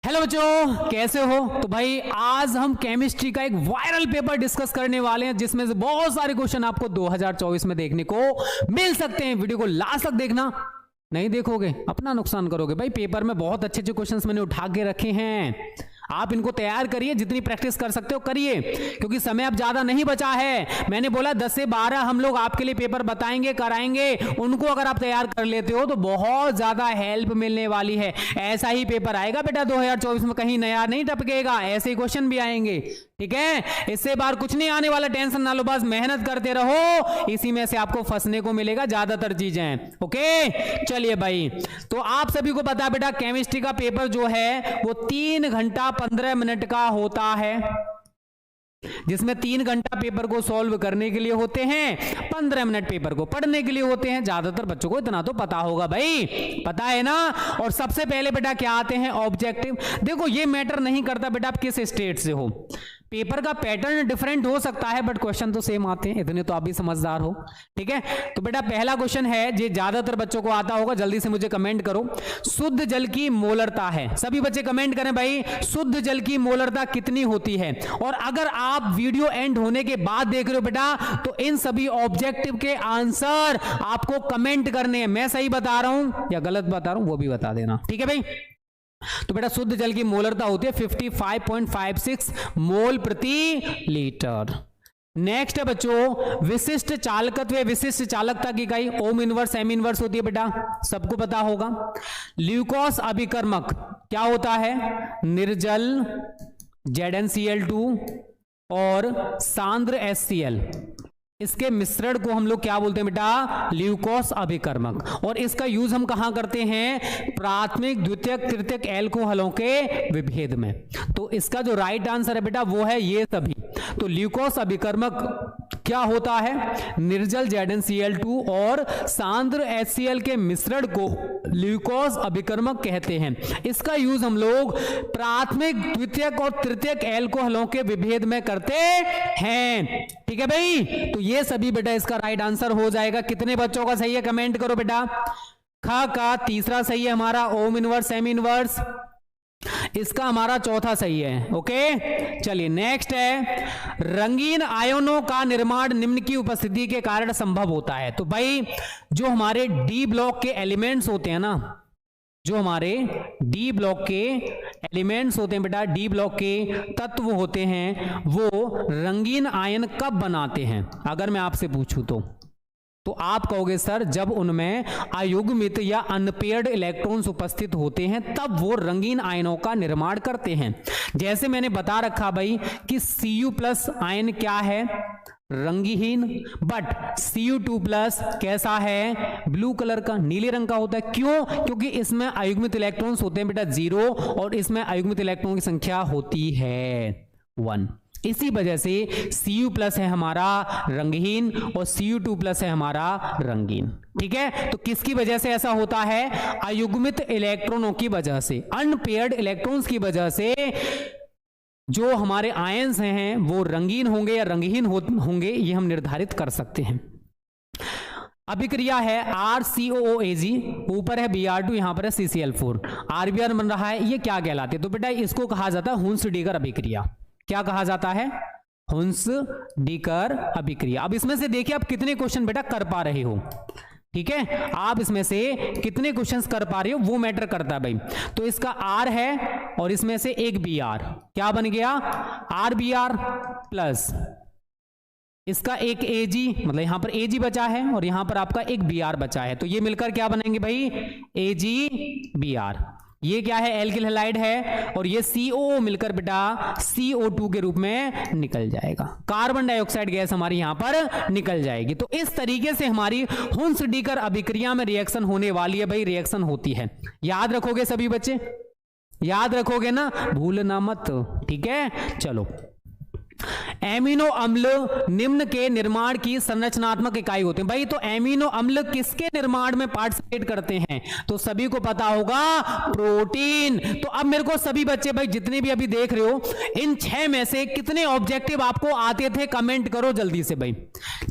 Hello बच्चों, कैसे हो? तो भाई आज हम केमिस्ट्री का एक वायरल पेपर डिस्कस करने वाले हैं जिसमें से बहुत सारे क्वेश्चन आपको 2024 में देखने को मिल सकते हैं। वीडियो को लास्ट तक देखना, नहीं देखोगे अपना नुकसान करोगे। भाई पेपर में बहुत अच्छे अच्छे क्वेश्चंस मैंने उठा के रखे हैं, आप इनको तैयार करिए, जितनी प्रैक्टिस कर सकते हो करिए, क्योंकि समय अब ज्यादा नहीं बचा है। मैंने बोला 10 से 12 हम लोग आपके लिए पेपर बताएंगे, कराएंगे, उनको अगर आप तैयार कर लेते हो तो बहुत ज्यादा हेल्प मिलने वाली है। ऐसा ही पेपर आएगा बेटा 2024 में, कहीं नया नहीं टपकेगा, ऐसे ही क्वेश्चन भी आएंगे, ठीक है। इससे बाहर कुछ नहीं आने वाला, टेंशन ना लो, बस मेहनत करते रहो, इसी में से आपको फंसने को मिलेगा ज्यादातर चीजें। ओके चलिए भाई, तो आप सभी को पता है बेटा केमिस्ट्री का पेपर जो है वो 3 घंटा 15 मिनट का होता है, जिसमें 3 घंटा पेपर को सॉल्व करने के लिए होते हैं, 15 मिनट पेपर को पढ़ने के लिए होते हैं। ज्यादातर बच्चों को इतना तो पता होगा भाई, पता है ना। और सबसे पहले बेटा क्या आते हैं? ऑब्जेक्टिव। देखो ये मैटर नहीं करता बेटा आप किस स्टेट से हो, पेपर का पैटर्न डिफरेंट हो सकता है बट क्वेश्चन तो सेम आते हैं, इतने तो आप भी समझदार हो, ठीक है। तो बेटा पहला क्वेश्चन है, जो ज्यादातर बच्चों को आता होगा, जल्दी से मुझे कमेंट करो, शुद्ध जल की मोलरता है। सभी बच्चे कमेंट करें भाई, शुद्ध जल की मोलरता कितनी होती है। और अगर आप वीडियो एंड होने के बाद देख रहे हो बेटा, तो इन सभी ऑब्जेक्टिव के आंसर आपको कमेंट करने हैं। मैं सही बता रहा हूं या गलत बता रहा हूं वो भी बता देना, ठीक है भाई। तो बेटा शुद्ध जल की मोलरता होती है 55.56 मोल प्रति लीटर। नेक्स्ट है बच्चों विशिष्ट चालकत्व, विशिष्ट चालकता की इकाई ओम इनवर्स एम इनवर्स होती है बेटा, सबको पता होगा। ल्यूकोस अभिकर्मक क्या होता है? निर्जल ZnCl2 और सांद्र HCl, इसके मिश्रण को हम लोग क्या बोलते हैं बेटा? ल्यूकोस अभिकर्मक। और इसका यूज हम कहां करते हैं? प्राथमिक द्वितीयक तृतीयक एल्कोहलों के विभेद में। तो इसका जो राइट आंसर है बेटा वो है ये सभी। तो ल्यूकोस अभिकर्मक क्या होता है? निर्जल ZnCl2 और सांद्र HCl के मिश्रण को ल्यूकोस अभिकर्मक कहते हैं। इसका यूज हम लोग प्राथमिक द्वितीयक और तृतीयक एल्कोहलों के विभेद में करते हैं, ठीक है भाई। तो ये सभी बेटा इसका राइट आंसर हो जाएगा। कितने बच्चों का सही है कमेंट करो बेटा। ख का तीसरा सही है हमारा, ओम इनवर्स एम इनवर्स, इसका हमारा चौथा सही है। ओके चलिए नेक्स्ट है, रंगीन आयनों का निर्माण निम्न की उपस्थिति के कारण संभव होता है। तो भाई जो हमारे डी ब्लॉक के एलिमेंट्स होते हैं ना, जो हमारे डी ब्लॉक के एलिमेंट्स होते हैं बेटा, डी ब्लॉक के तत्व होते हैं, वो रंगीन आयन कब बनाते हैं? अगर मैं आपसे पूछूं तो आप कहोगे सर जब उनमें अयुग्मित या अनपेयर्ड इलेक्ट्रॉन्स उपस्थित होते हैं तब वो रंगीन आयनों का निर्माण करते हैं। जैसे मैंने बता रखा भाई कि Cu+ आयन क्या है? रंगहीन। बट Cu2+ कैसा है? ब्लू कलर का, नीले रंग का होता है। क्यों? क्योंकि इसमें अयुग्मित इलेक्ट्रॉन्स होते हैं बेटा 0 और इसमें अयुग्मित इलेक्ट्रॉन की संख्या होती है 1। इसी वजह से Cu+ है हमारा रंगहीन और Cu2+ है हमारा रंगीन, ठीक है। तो किसकी वजह से ऐसा होता है? अयुग्मित इलेक्ट्रॉनों की वजह से, अनपेयर्ड इलेक्ट्रॉन्स की वजह से जो हमारे आयंस हैं वो रंगीन होंगे या रंगहीन होंगे, ये हम निर्धारित कर सकते हैं। अभिक्रिया है RCOOAg, ऊपर है Br2, यहां पर है CCl4, RBr बन रहा है, ये क्या कहलाते हैं? तो बेटा इसको कहा जाता है हुंस-डीकर अभिक्रिया। क्या कहा जाता है? हुंस-डीकर अभिक्रिया। अब इसमें से देखिए आप कितने क्वेश्चन बेटा कर पा रहे हो, ठीक है। आप इसमें से कितने क्वेश्चंस कर पा रहे हो वो मैटर करता है भाई। तो इसका R है और इसमें से एक Br, क्या बन गया? RBr प्लस इसका एक Ag, मतलब यहां पर Ag बचा है और यहां पर आपका एक Br बचा है, तो ये मिलकर क्या बनेंगे भाई? AgBr। ये क्या है? एल्किल हैलाइड है और ये COO मिलकर बेटा CO2 के रूप में निकल जाएगा, कार्बन डाइऑक्साइड गैस हमारी यहां पर निकल जाएगी। तो इस तरीके से हमारी हुंस-डीकर अभिक्रिया में रिएक्शन होने वाली है भाई, रिएक्शन होती है। याद रखोगे सभी बच्चे? याद रखोगे ना, भूलना मत, ठीक है। चलो एमिनो अम्ल निम्न के निर्माण की संरचनात्मक इकाई होते हैं। भाई तो एमिनो अम्ल किसके निर्माण में पार्टिसिपेट करते हैं? तो सभी को पता होगा, प्रोटीन। तो अब मेरे को सभी बच्चे भाई जितने भी अभी देख रहे हो, इन 6 में से कितने ऑब्जेक्टिव आपको आते थे? कमेंट करो जल्दी से भाई।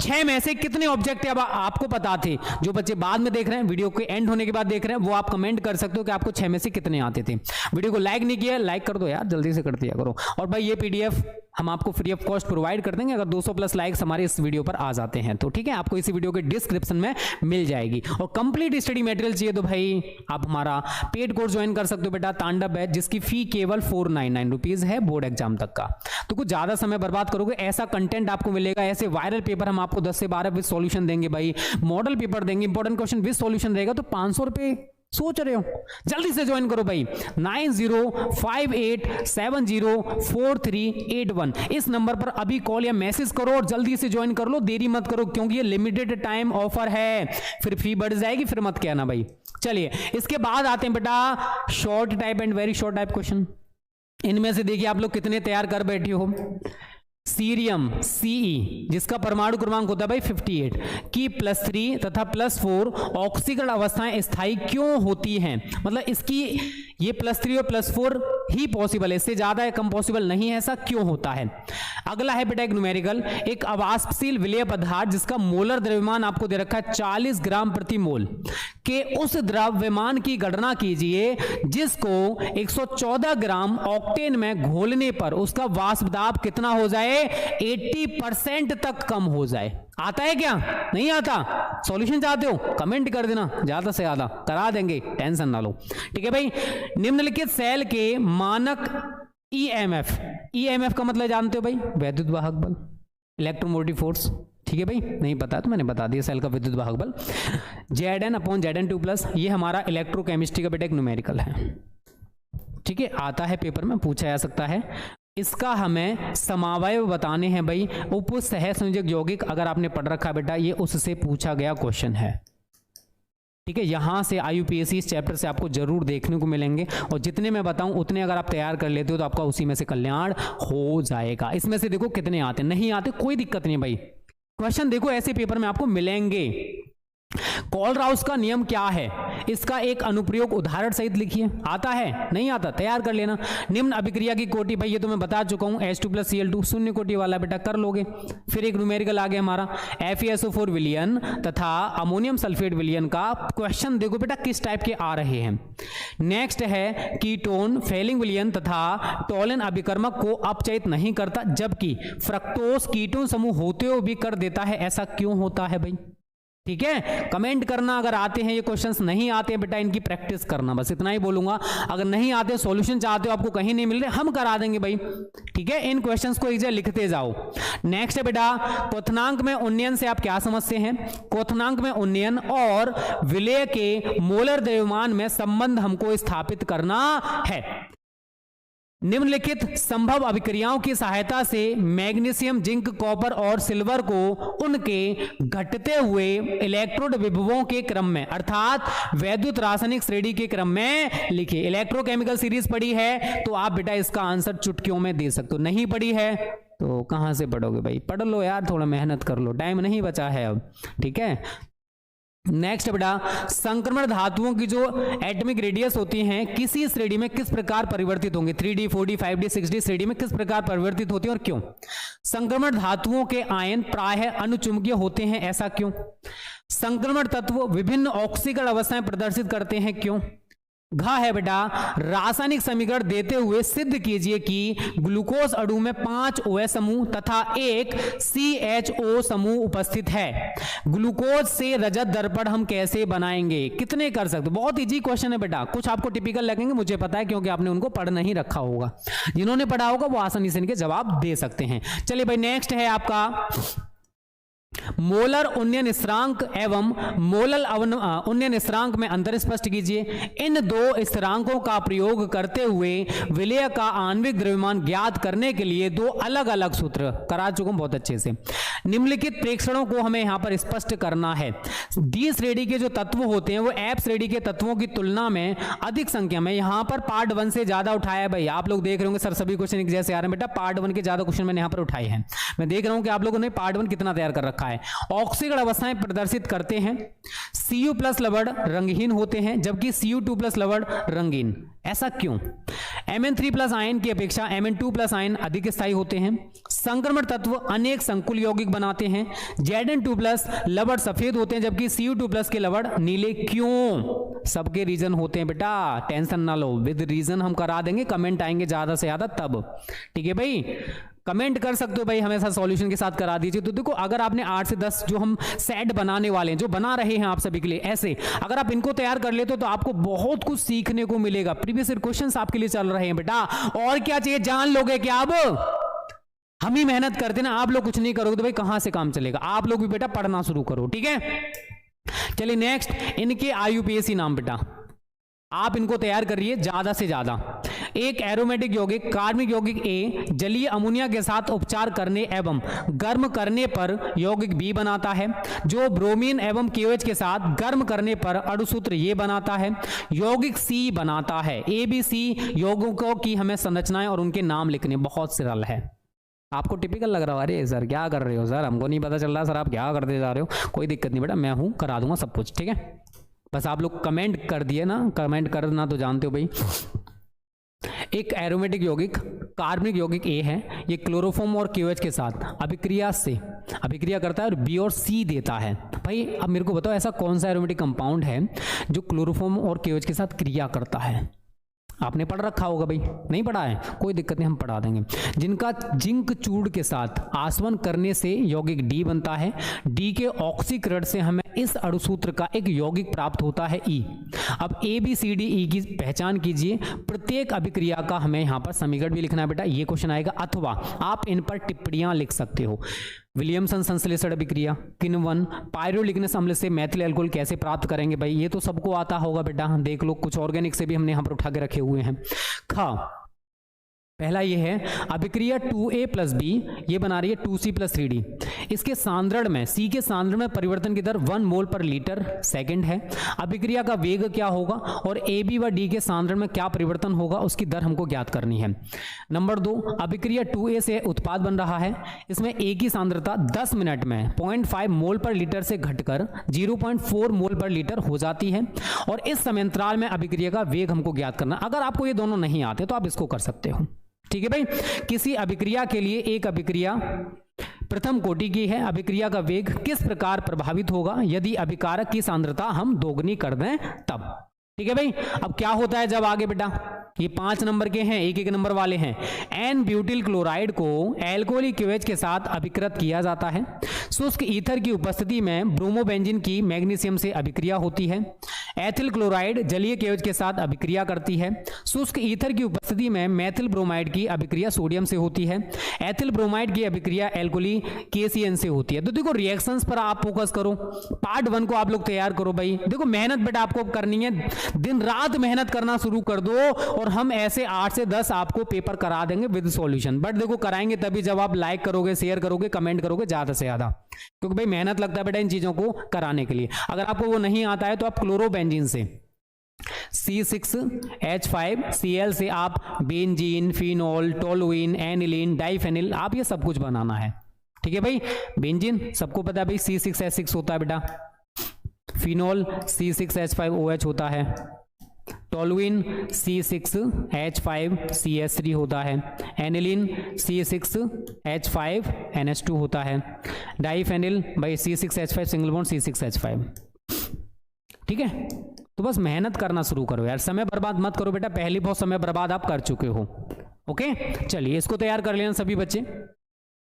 6 में से कितने ऑब्जेक्टिव आपको पता थे? जो बच्चे बाद में देख रहे हैं, वीडियो के एंड होने के बाद देख रहे हैं, वो आप कमेंट कर सकते हो कि आपको 6 में से कितने आते थे। वीडियो को लाइक नहीं किया, लाइक कर दो यार, जल्दी से कर दिया करो। और भाई ये पीडीएफ हम आपको फ्री ऑफ कॉस्ट प्रोवाइड कर देंगे अगर 200 प्लस लाइक्स हमारे इस वीडियो पर आ जाते हैं तो, ठीक है। आपको इसी वीडियो के डिस्क्रिप्शन में मिल जाएगी। और कंप्लीट स्टडी मटेरियल चाहिए तो भाई आप हमारा पेड कोर्स ज्वाइन कर सकते हो बेटा, तांडव बैच, जिसकी फी केवल 499 रुपीज है बोर्ड एग्जाम तक का। तो कुछ ज्यादा समय बर्बाद करोगे, ऐसा कंटेंट आपको मिलेगा, ऐसे वायरल पेपर हम आपको 10 से 12 विद सॉल्यूशन देंगे भाई, मॉडल पेपर देंगे, इंपॉर्टेंट क्वेश्चन विद सॉल्यूशन रहेगा। तो 500 रुपए सोच रहे हो? जल्दी से ज्वाइन करो भाई, 9058704381 इस नंबर पर अभी कॉल या मैसेज करो और जल्दी से ज्वाइन कर लो, देरी मत करो, क्योंकि ये लिमिटेड टाइम ऑफर है, फिर फी बढ़ जाएगी, फिर मत कहना भाई। चलिए इसके बाद आते हैं बेटा short type and very short type question. इनमें से देखिए आप लोग कितने तैयार कर बैठे हो। सीरियम सीई जिसका परमाणु क्रमांक होता है भाई 58 की +3 तथा +4 ऑक्सीकरण अवस्थाएं स्थायी क्यों होती हैं? मतलब इसकी ये +3 और +4 ही पॉसिबल है, इससे ज्यादा कम पॉसिबल नहीं है, ऐसा क्यों होता है? अगला है बेटा एक न्यूमेरिकल, एक अवाष्पशील विलेय पदार्थ जिसका मोलर द्रव्यमान आपको दे रखा है 40 ग्राम प्रति मोल के उस द्रव्यमान की गणना कीजिए जिसको 114 ग्राम ऑक्टेन में घोलने पर उसका वाष्प दाब कितना हो जाए? 80% तक कम हो जाए। आता है क्या? नहीं आता? सॉल्यूशन चाहते हो? कमेंट कर देना, ज्यादा से ज्यादा करा देंगे, टेंशन ना लो, ठीक है भाई। निम्नलिखित सेल के मानक ईएमएफ का मतलब जानते हो भाई? वैद्युत वाहक बल, इलेक्ट्रोमोटिव फोर्स, ठीक है भाई। नहीं पता तो मैंने बता दिया, सेल का विद्युत वाहक बल Zn/Zn2+, ये हमारा इलेक्ट्रोकेमिस्ट्री का बेटा एक न्यूमेरिकल है, ठीक है। आता है पेपर में, पूछा जा सकता है। इसका हमें समावयव बताने हैं भाई, उप सहसंयोजक यौगिक, अगर आपने पढ़ रखा बेटा ये उससे पूछा गया क्वेश्चन है, ठीक है। यहां से IUPAC इस चैप्टर से आपको जरूर देखने को मिलेंगे, और जितने मैं बताऊं उतने अगर आप तैयार कर लेते हो तो आपका उसी में से कल्याण हो जाएगा। इसमें से देखो कितने आते, नहीं आते कोई दिक्कत नहीं भाई, क्वेश्चन देखो ऐसे पेपर में आपको मिलेंगे। कोलराउस का नियम क्या है? इसका एक अनुप्रयोग उदाहरण सहित लिखिए। आता है? नहीं आता? तैयार कर लेना। निम्न अभिक्रिया की कोटि, भाई ये तो मैं बता चुका हूं, H2+Cl2 शून्य कोटि वाला बेटा, कर लोगे। फिर एक न्यूमेरिकल आ गया हमारा FeSO4 विलयन तथा अमोनियम सल्फेट विलयन का क्वेश्चन देखो बेटा किस टाइप के आ रहे हैं। नेक्स्ट है कीटोन फेलिंग विलयन तथा टोलिन अभिकर्मक को अपचयित नहीं करता, जबकि फ्रक्टोज कीटोन समूह होते हुए भी कर देता है, ऐसा क्यों होता है भाई? ठीक है, कमेंट करना अगर आते हैं ये क्वेश्चंस, नहीं आते हैं बेटा इनकी प्रैक्टिस करना, बस इतना ही बोलूंगा। अगर नहीं आते, सॉल्यूशन चाहते हो, आपको कहीं नहीं मिल रहे, हम करा देंगे भाई, ठीक है। इन क्वेश्चंस को एक जगह लिखते जाओ। नेक्स्ट है बेटा क्वथनांक में उन्नयन से आप क्या समझते हैं? क्वथनांक में उन्नयन और विलेय के मोलर द्रव्यमान में संबंध हमको स्थापित करना है। निम्नलिखित संभव अभिक्रियाओं की सहायता से मैग्नीशियम, जिंक, कॉपर और सिल्वर को उनके घटते हुए इलेक्ट्रोड विभवों के क्रम में, अर्थात वैद्युत रासायनिक श्रेणी के क्रम में लिखिए। इलेक्ट्रोकेमिकल सीरीज पढ़ी है तो आप बेटा इसका आंसर चुटकियों में दे सकते हो, नहीं पढ़ी है तो कहां से पढ़ोगे भाई? पढ़ लो यार, थोड़ा मेहनत कर लो, टाइम नहीं बचा है अब, ठीक है। नेक्स्ट बेटा संक्रमण धातुओं की जो एटॉमिक रेडियस होती हैं किसी श्रेणी में किस प्रकार परिवर्तित होंगे? 3D, 4D, 5D, 6D श्रेणी में किस प्रकार परिवर्तित होती है और क्यों? संक्रमण धातुओं के आयन प्रायः अनुचुंबकीय होते हैं, ऐसा क्यों? संक्रमण तत्व विभिन्न ऑक्सीकरण अवस्थाएं प्रदर्शित करते हैं, क्यों? घ है बेटा रासायनिक समीकरण देते हुए सिद्ध कीजिए कि ग्लूकोज अणु में 5 OH समूह तथा एक CHO समूह उपस्थित है। ग्लूकोज से रजत दर्पण हम कैसे बनाएंगे? कितने कर सकते? बहुत इजी क्वेश्चन है बेटा, कुछ आपको टिपिकल लगेंगे, मुझे पता है क्योंकि आपने उनको पढ़ नहीं रखा होगा। जिन्होंने पढ़ा होगा वो आसानी से इनके जवाब दे सकते हैं। चलिए भाई नेक्स्ट है आपका मोलर उन्नयन स्थिरांक एवं मोलल उन्नयन स्थिरांक में अंतर स्पष्ट कीजिए। इन दो स्थिरांकों का प्रयोग करते हुए विलेय का आणविक द्रव्यमान ज्ञात करने के लिए दो अलग अलग सूत्र करा चुका हूं बहुत अच्छे से। निम्नलिखित प्रेक्षणों को हमें यहां पर स्पष्ट करना है। डी श्रेणी के जो तत्व होते हैं वो एफ श्रेणी के तत्वों की तुलना में अधिक संख्या में, यहां पर पार्ट 1 से ज्यादा उठाया है भाई। आप लोग देख रहे होंगे सर सभी क्वेश्चन एक जैसे आ रहे हैं बेटा, पार्ट 1 के ज्यादा क्वेश्चन मैंने यहां पर उठाए हैं। मैं देख रहा हूं कि आप लोगों ने पार्ट 1 कितना तैयार कर रखा है। ऑक्सीकरण अवस्थाएं प्रदर्शित करते हैं। Cu प्लस लवण रंगहीन होते हैं जबकि Cu2 प्लस लवण रंगीन, ऐसा क्यों? Mn3 प्लस आयन की अपेक्षा Mn2 प्लस आयन अधिक स्थायी होते हैं। संक्रमण तत्व अनेक संकुल यौगिक बनाते हैं। Zn2 प्लस लवण सफेद होते हैं जबकि Cu2 प्लस के लवण नीले, क्यों? सबके रीजन होते हैं बेटा, टेंशन ना लो, विद रीजन हम करा देंगे, कमेंट आएंगे ज्यादा से ज्यादा तब, ठीक है भाई। कमेंट कर सकते हो भाई, हमेशा सॉल्यूशन के साथ करा दीजिए। तो देखो अगर आपने 8 से 10 जो हम सेट बनाने वाले हैं, जो बना रहे हैं आप सभी के लिए, ऐसे अगर आप इनको तैयार कर लेते हो तो आपको बहुत कुछ सीखने को मिलेगा। प्रीवियस ईयर क्वेश्चंस आपके लिए चल रहे हैं बेटा, और क्या चाहिए जान लोगे क्या? अब हम ही मेहनत करते ना, आप लोग कुछ नहीं करोगे तो भाई कहां से काम चलेगा? आप लोग भी बेटा पढ़ना शुरू करो, ठीक है। चलिए नेक्स्ट, इनके IUPAC नाम बेटा आप इनको तैयार करिए ज्यादा से ज्यादा। एक एरोमेटिक यौगिक कार्बनिक यौगिक ए जलीय अमोनिया के साथ उपचार करने एवं गर्म करने पर यौगिक बी बनाता है, जो ब्रोमीन एवं KOH के साथ गर्म करने पर अणुसूत्र ये बनाता है, यौगिक सी बनाता है। ABC यौगिकों की हमें संरचनाएं और उनके नाम लिखने, बहुत सरल है। आपको टिपिकल लग रहा है, अरे सर क्या कर रहे हो सर, हमको नहीं पता चल रहा सर आप क्या करते जा रहे हो। कोई दिक्कत नहीं बेटा, मैं हूं, करा दूंगा सब कुछ, ठीक है। बस आप लोग कमेंट कर दिए ना, कमेंट करना तो जानते हो भाई। एक एरोमेटिक यौगिक कार्बनिक यौगिक ए है, ये क्लोरोफॉर्म और KOH के साथ अभिक्रिया करता है और बी और सी देता है। भाई अब मेरे को बताओ ऐसा कौन सा एरोमेटिक कंपाउंड है जो क्लोरोफॉर्म और KOH के साथ क्रिया करता है? आपने पढ़ रखा होगा भाई, नहीं पढ़ा है कोई दिक्कत नहीं, हम पढ़ा देंगे। जिनका जिंक चूर्ण के साथ आसवन करने से यौगिक डी बनता है, डी के ऑक्सीकरण से हमें इस अणुसूत्र का एक यौगिक प्राप्त होता है ई। अब ABCDE की पहचान कीजिए, प्रत्येक अभिक्रिया का हमें यहां पर समीकरण भी लिखना है बेटा, ये क्वेश्चन आएगा, अथवा आप इन पर टिप्पणियां लिख सकते हो। विलियमसन संश्लेषण अभिक्रिया, किण्वन पायरोलिग्नस अम्ल से मैथिल अल्कोहल कैसे प्राप्त करेंगे भाई, ये तो सबको आता होगा बेटा, देख लो कुछ ऑर्गेनिक से भी हमने यहां पर उठा के रखे हुए हैं। पहला ये है अभिक्रिया 2A प्लस बी, ये बना रही है 2C प्लस 3D। इसके सांद्रण में C के सांद्रण में परिवर्तन की दर 1 मोल पर लीटर सेकंड है। अभिक्रिया का वेग क्या होगा और AB व D के सांद्रण में क्या परिवर्तन होगा, उसकी दर हमको ज्ञात करनी है। नंबर 2, अभिक्रिया 2A से उत्पाद बन रहा है, इसमें A की सांद्रता 10 मिनट में 0.5 मोल पर लीटर से घटकर 0.4 मोल पर लीटर हो जाती है, और इस समयांतराल में अभिक्रिया का वेग हमको ज्ञात करना। अगर आपको ये दोनों नहीं आते तो आप इसको कर सकते हो, ठीक है भाई। किसी अभिक्रिया के लिए एक अभिक्रिया प्रथम कोटि की है, अभिक्रिया का वेग किस प्रकार प्रभावित होगा यदि अभिकारक की सांद्रता हम दोगुनी कर दें तब, ठीक है भाई। अब क्या होता है जब आगे बेटा, ये 5 नंबर के हैं, एक नंबर वाले हैं। एन ब्यूटिल क्लोराइड को एल्कोहलिक KOH के साथ अभिकृत किया जाता है। शुष्क ईथर की उपस्थिति में ब्रोमोबेंजीन की मैग्नीशियम से अभिक्रिया होती है। एथिल क्लोराइड जलीय KOH के साथ अभिक्रिया करती है। शुष्क ईथर की उपस्थिति में मेथिल ब्रोमाइड की अभिक्रिया सोडियम से होती है। एथिल ब्रोमाइड की अभिक्रिया एल्कोहली KCN से होती है। तो देखो रिएक्शंस पर आप फोकस करो, पार्ट 1 को आप लोग तैयार करो भाई। देखो मेहनत बेटा आपको करनी है, दिन रात मेहनत करना शुरू कर दो, और हम ऐसे 8 से 10 आपको पेपर करा देंगे विद सॉल्यूशन। बट देखो कराएंगे तभी जब आप लाइक करोगे, शेयर करोगे, कमेंट करोगे ज्यादा से ज्यादा, क्योंकि भाई मेहनत लगता है बेटा इन चीजों को कराने के लिए। अगर आपको वो नहीं आता है तो आप क्लोरोबेंजीन से C6H5Cl से आप benzene, phenol, toluene, aniline, diphenyl, आप ये सब कुछ बनाना है, ठीक है भाई। बेंजीन सबको पता है भाई C6H6 होता है बेटा, फिनोल C6H5OH होता है, टोलुइन C6H5CH3 होता है, एनिलीन C6H5NH2 होता है, डाइफेनिल भाई C6H5 सिंगल बॉन्ड C6H5, ठीक है। तो बस मेहनत करना शुरू करो यार, समय बर्बाद मत करो बेटा, पहले बहुत समय बर्बाद आप कर चुके हो। ओके चलिए इसको तैयार कर लेना सभी बच्चे।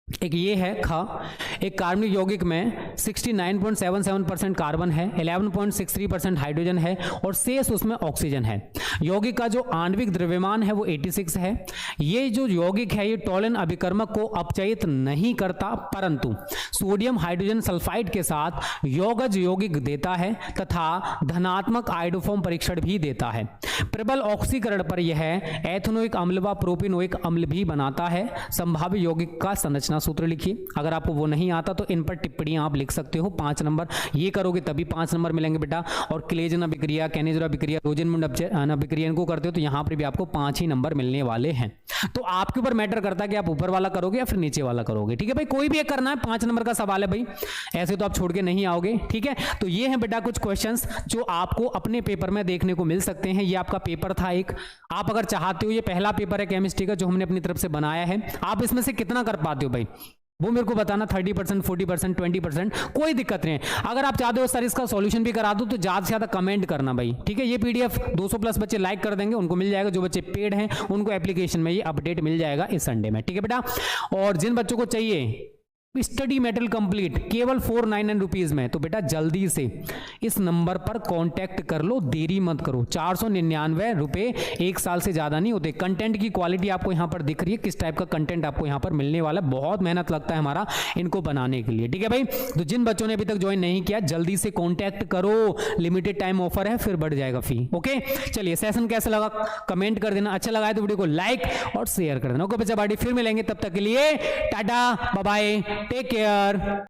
एक ये है एक कार्बनिक यौगिक में 69.77% कार्बन है, 11.63% हाइड्रोजन है और शेष उसमें ऑक्सीजन है। यौगिक का जो आणविक द्रव्यमान है वो 86 है। ये जो यौगिक है ये टोलन अभिकर्मक को अपचयित नहीं करता, परंतु सोडियम हाइड्रोजन सल्फाइड के साथ यौगज यौगिक देता है तथा धनात्मक आयोडोफॉर्म परीक्षण भी देता है। प्रबल ऑक्सीकरण पर यह एथेनोइक अम्ल व प्रोपिनोइक अम्ल भी बनाता है। संभाव्य यौगिक का संरचना सूत्र लिखिए। अगर आपको वो नहीं आता तो इन पर टिप्पणियां आप लिख सकते हो। 5 नंबर ये करोगे तभी 5 नंबर मिलेंगे बेटा। और क्लेजन अभिक्रिया, कैनेजर अभिक्रिया, रोजेनमुंड अभिक्रिया इनको करते हो तो यहां पर भी आपको 5 ही नंबर मिलने वाले हैं। तो आपके ऊपर मैटर करता है कि आप ऊपर वाला करोगे या फिर नीचे वाला करोगे। ठीक है भाई, कोई भी एक करना है, 5 नंबर का सवाल है भाई, ऐसे तो आप छोड़ के नहीं आओगे। ठीक है, तो ये है बेटा कुछ क्वेश्चंस जो आपको अपने पेपर में देखने को मिल सकते हैं। ये आपका पेपर था एक, आप अगर चाहते हो, ये पहला पेपर है केमिस्ट्री का जो हमने अपनी तरफ से बनाया है। आप इसमें से कितना कर पाते हो भाई वो मेरे को बताना, 30%, 40%, 20%, कोई दिक्कत नहीं है। अगर आप चाहते हो सर इसका सॉल्यूशन भी करा दो तो ज्यादा से ज्यादा कमेंट करना भाई। ठीक है, ये पीडीएफ 200 प्लस बच्चे लाइक कर देंगे, उनको मिल जाएगा। जो बच्चे पेड हैं उनको एप्लीकेशन में ये अपडेट मिल जाएगा इस संडे में। ठीक है बेटा, और जिन बच्चों को चाहिए स्टडी मेटेरियल कंप्लीट केवल 499 रुपीज में, तो बेटा जल्दी से इस नंबर पर कांटेक्ट कर लो, देरी मत करो। 499 रुपए, 1 साल से ज्यादा नहीं होते। कंटेंट की क्वालिटी आपको यहां पर दिख रही है, किस टाइप का कंटेंट आपको यहां पर मिलने वाला है। बहुत मेहनत लगता है हमारा इनको बनाने के लिए। ठीक है भाई, तो जिन बच्चों ने अभी तक ज्वाइन नहीं किया जल्दी से कॉन्टैक्ट करो, लिमिटेड टाइम ऑफर है, फिर बढ़ जाएगा फी। ओके, चलिए सेशन कैसा लगा कमेंट कर देना, अच्छा लगा है तो वीडियो को लाइक और शेयर कर देना। ओके बच्चा बाड़ी, फिर मिलेंगे, तब तक के लिए टाटा बाय बाय, टेक केयर।